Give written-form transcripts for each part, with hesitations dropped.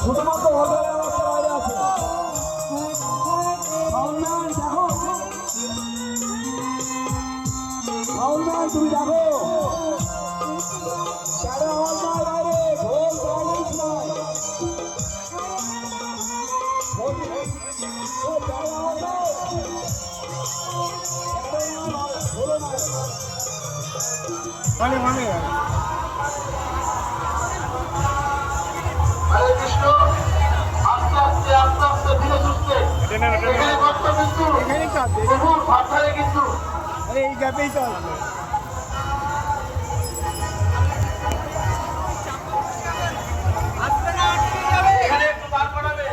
শুধুমাত্র হলদারের অবস্থা বাইরে আছে। তুমি দেখো বাইরে ঢোল মানে মানে হরে কৃষ্ণ। আস্তে আস্তে আস্তে আস্তে ধীরে সুস্থে এখানে কষ্ট কিন্তু প্রভুর ভাষায় কিন্তু এই গ্যাপেই তো আসবে। এখানে একটু বার করাবে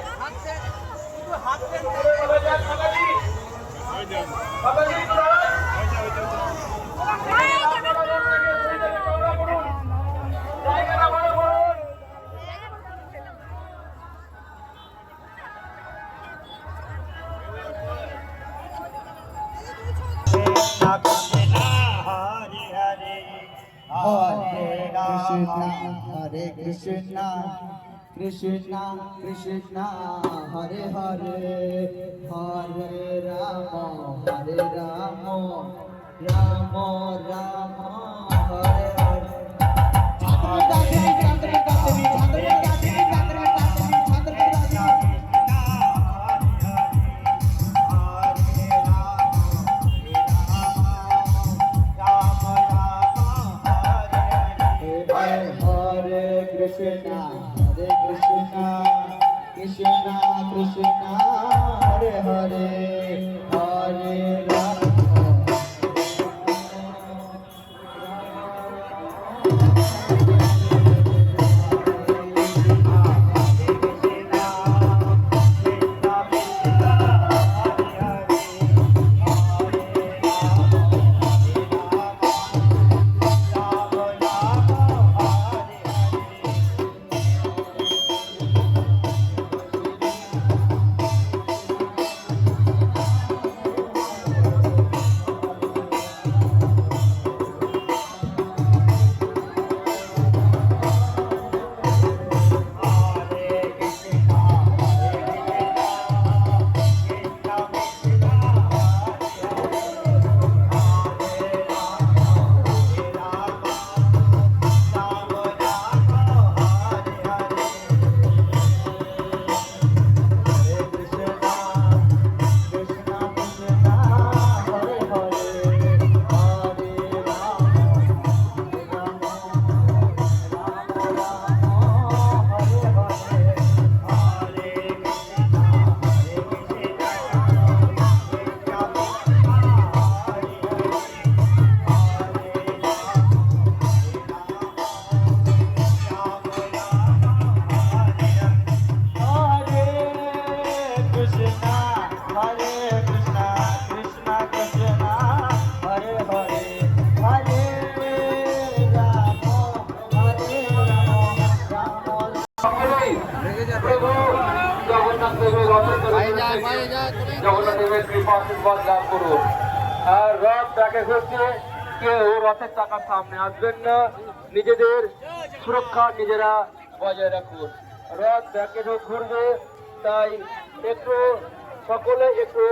Hare Krishna, Krishna Krishna, Hare Hare, Hare Rama, Hare Rama, Rama Rama, Hare Hare. Krishna, Hare Krishna, Krishna Krishna, Hare Hare, Hare Rama. Jagannath দেবের কৃপা আশীর্বাদ লাভ করুন। আর রথ প্যাকেজ হচ্ছে, কেউ রথের চাকার সামনে আসবেন না, নিজেদের সুরক্ষা নিজেরা বজায় রাখুন। রথ প্যাকেজও ঘুরবে, তাই একটু সকলে একটু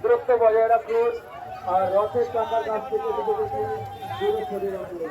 দূরত্ব বজায় রাখুন। আর রথের চাকার কাছ থেকে দূরে সরে রাখুন।